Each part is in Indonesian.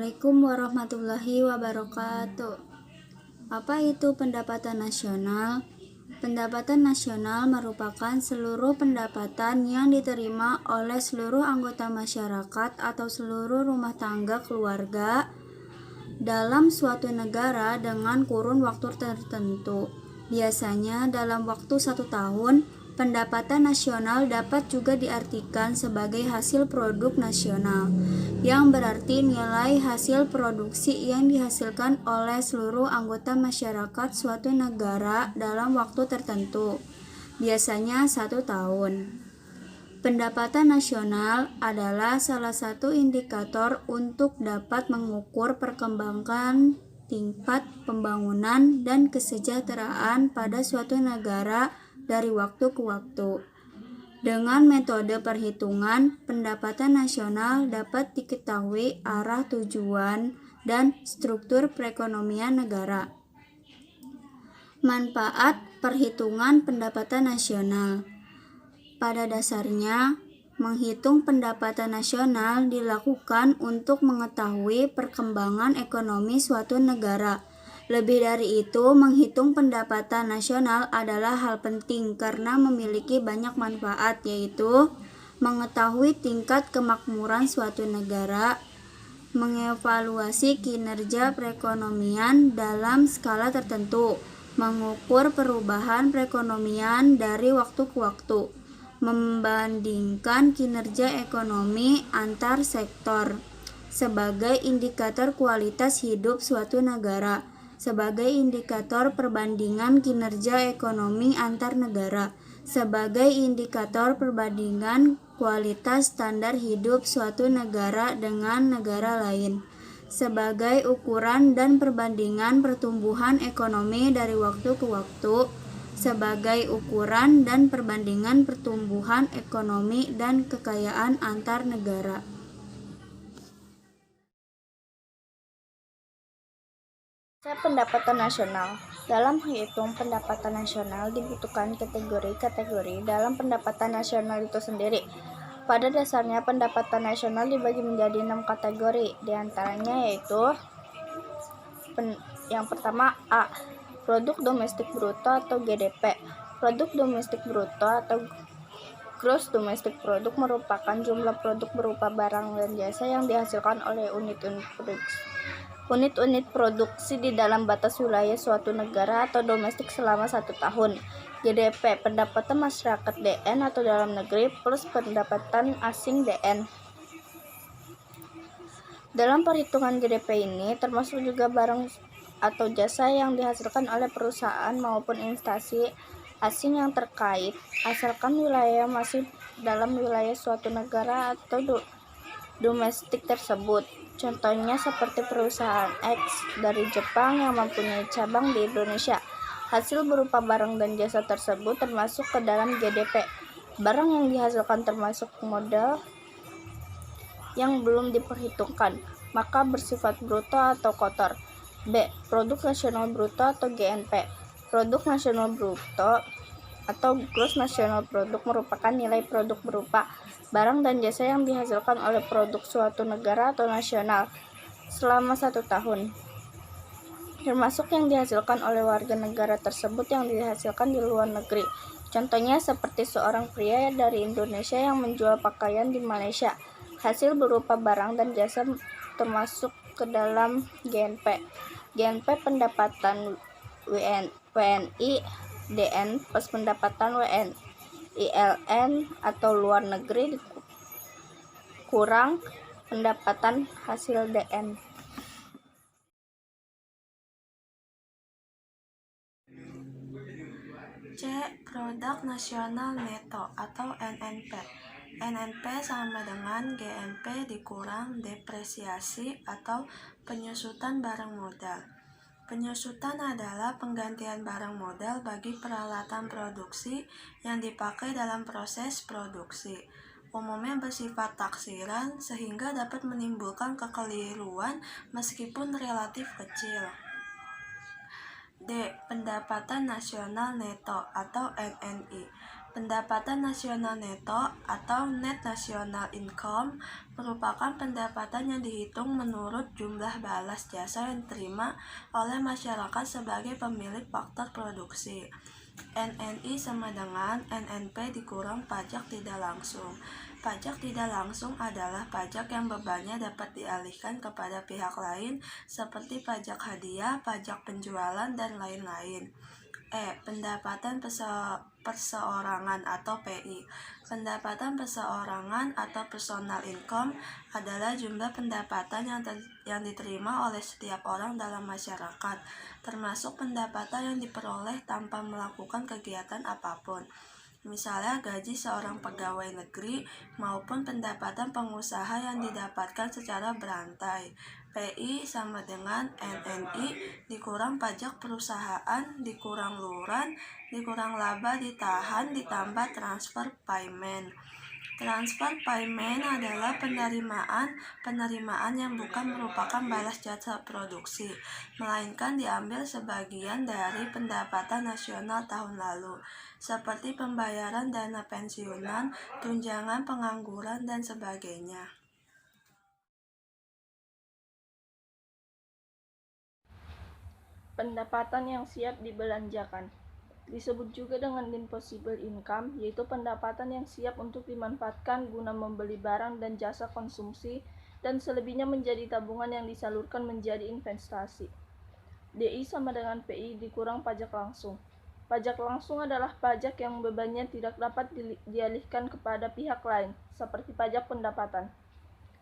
Assalamualaikum warahmatullahi wabarakatuh. Apa itu pendapatan nasional? Pendapatan nasional merupakan seluruh pendapatan yang diterima oleh seluruh anggota masyarakat atau seluruh rumah tangga keluarga dalam suatu negara dengan kurun waktu tertentu. Biasanya dalam waktu 1 tahun. Pendapatan nasional dapat juga diartikan sebagai hasil produk nasional, yang berarti nilai hasil produksi yang dihasilkan oleh seluruh anggota masyarakat suatu negara dalam waktu tertentu, biasanya 1 tahun. Pendapatan nasional adalah salah satu indikator untuk dapat mengukur perkembangan tingkat pembangunan dan kesejahteraan pada suatu negara dari waktu ke waktu. Dengan metode perhitungan pendapatan nasional dapat diketahui arah tujuan dan struktur perekonomian negara. Manfaat perhitungan pendapatan nasional. Pada dasarnya, menghitung pendapatan nasional dilakukan untuk mengetahui perkembangan ekonomi suatu negara. Lebih dari itu, menghitung pendapatan nasional adalah hal penting karena memiliki banyak manfaat, yaitu mengetahui tingkat kemakmuran suatu negara, mengevaluasi kinerja perekonomian dalam skala tertentu, mengukur perubahan perekonomian dari waktu ke waktu, membandingkan kinerja ekonomi antar sektor sebagai indikator kualitas hidup suatu negara, sebagai indikator perbandingan kinerja ekonomi antar negara, sebagai indikator perbandingan kualitas standar hidup suatu negara dengan negara lain, sebagai ukuran dan perbandingan pertumbuhan ekonomi dari waktu ke waktu, sebagai ukuran dan perbandingan pertumbuhan ekonomi dan kekayaan antar negara. Pendapatan nasional. Dalam menghitung pendapatan nasional dibutuhkan kategori-kategori dalam pendapatan nasional itu sendiri. Pada dasarnya pendapatan nasional dibagi menjadi 6 kategori, diantaranya yaitu yang pertama A. Produk domestik bruto atau GDP. Produk domestik bruto atau Gross Domestic Product merupakan jumlah produk berupa barang dan jasa yang dihasilkan oleh unit-unit produksi di dalam batas wilayah suatu negara atau domestik selama 1 tahun. GDP, pendapatan masyarakat DN atau dalam negeri plus pendapatan asing DN. Dalam perhitungan GDP ini termasuk juga barang atau jasa yang dihasilkan oleh perusahaan maupun instansi asing yang terkait, asalkan wilayah masih dalam wilayah suatu negara atau domestik tersebut. Contohnya seperti perusahaan X dari Jepang yang mempunyai cabang di Indonesia. Hasil berupa barang dan jasa tersebut termasuk ke dalam GDP. Barang yang dihasilkan termasuk modal yang belum diperhitungkan, maka bersifat bruto atau kotor. B. Produk nasional bruto atau GNP. Produk nasional bruto atau Gross National Product merupakan nilai produk berupa barang dan jasa yang dihasilkan oleh produk suatu negara atau nasional selama 1 tahun, termasuk yang dihasilkan oleh warga negara tersebut yang dihasilkan di luar negeri. Contohnya seperti seorang pria dari Indonesia yang menjual pakaian di Malaysia. Hasil berupa barang dan jasa termasuk ke dalam GNP. GNP pendapatan WNI DN plus pendapatan WNILN atau luar negeri kurang pendapatan hasil DN. C. Produk nasional neto atau NNP. NNP sama dengan GNP dikurang depresiasi atau penyusutan barang modal. Penyusutan adalah penggantian barang modal bagi peralatan produksi yang dipakai dalam proses produksi. Umumnya bersifat taksiran sehingga dapat menimbulkan kekeliruan meskipun relatif kecil. D. Pendapatan nasional neto atau NNI. Pendapatan nasional neto atau net national income merupakan pendapatan yang dihitung menurut jumlah balas jasa yang diterima oleh masyarakat sebagai pemilik faktor produksi. NNI sama dengan NNP dikurang pajak tidak langsung. Pajak tidak langsung adalah pajak yang bebannya dapat dialihkan kepada pihak lain seperti pajak hadiah, pajak penjualan, dan lain-lain. Pendapatan perseorangan atau PI. Pendapatan perseorangan atau personal income adalah jumlah pendapatan yang diterima oleh setiap orang dalam masyarakat, termasuk pendapatan yang diperoleh tanpa melakukan kegiatan apapun. Misalnya gaji seorang pegawai negeri maupun pendapatan pengusaha yang didapatkan secara berantai. PI sama dengan NNI dikurang pajak perusahaan, dikurang lurah, dikurang laba ditahan, ditambah transfer payment. Transfer payment adalah penerimaan yang bukan merupakan balas jasa produksi, melainkan diambil sebagian dari pendapatan nasional tahun lalu, seperti pembayaran dana pensiunan, tunjangan pengangguran, dan sebagainya. Pendapatan yang siap dibelanjakan disebut juga dengan impossible income, yaitu pendapatan yang siap untuk dimanfaatkan guna membeli barang dan jasa konsumsi dan selebihnya menjadi tabungan yang disalurkan menjadi investasi. DI sama dengan PI dikurang pajak langsung. Pajak langsung adalah pajak yang bebannya tidak dapat dialihkan kepada pihak lain, seperti pajak pendapatan.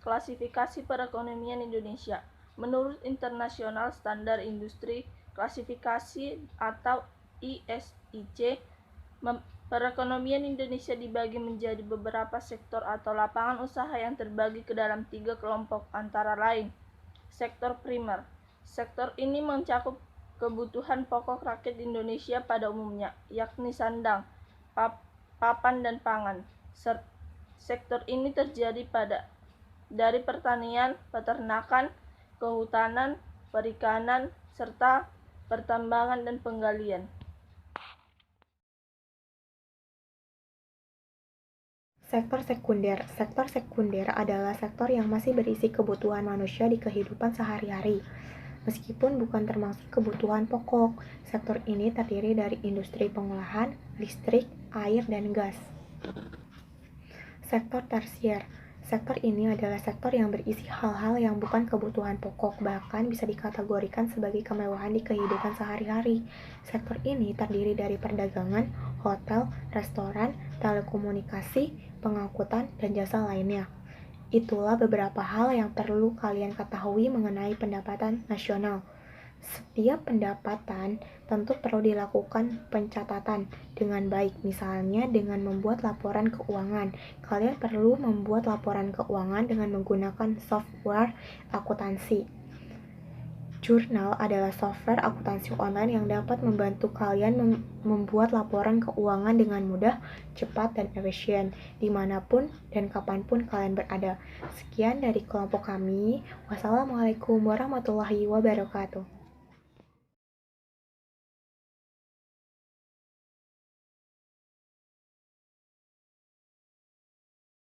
Klasifikasi perekonomian Indonesia. Menurut International Standard Industry Klasifikasi atau ISIC, perekonomian Indonesia dibagi menjadi beberapa sektor atau lapangan usaha yang terbagi ke dalam 3 kelompok, antara lain. Sektor primer. Sektor ini mencakup kebutuhan pokok rakyat Indonesia pada umumnya, yakni sandang, papan, dan pangan. Sektor ini terjadi dari pertanian, peternakan, kehutanan, perikanan, serta pertambangan dan penggalian. Sektor sekunder. Sektor sekunder adalah sektor yang masih berisi kebutuhan manusia di kehidupan sehari-hari, meskipun bukan termasuk kebutuhan pokok. Sektor ini terdiri dari industri pengolahan, listrik, air, dan gas. Sektor tersier. Sektor ini adalah sektor yang berisi hal-hal yang bukan kebutuhan pokok, bahkan bisa dikategorikan sebagai kemewahan di kehidupan sehari-hari. Sektor ini terdiri dari perdagangan, hotel, restoran, telekomunikasi, pengangkutan, dan jasa lainnya. Itulah beberapa hal yang perlu kalian ketahui mengenai pendapatan nasional. Setiap pendapatan tentu perlu dilakukan pencatatan dengan baik, misalnya dengan membuat laporan keuangan. Kalian perlu membuat laporan keuangan dengan menggunakan software akuntansi. Jurnal adalah software akuntansi online yang dapat membantu kalian membuat laporan keuangan dengan mudah, cepat, dan efisien, dimanapun dan kapanpun kalian berada. Sekian dari kelompok kami. Wassalamualaikum warahmatullahi wabarakatuh.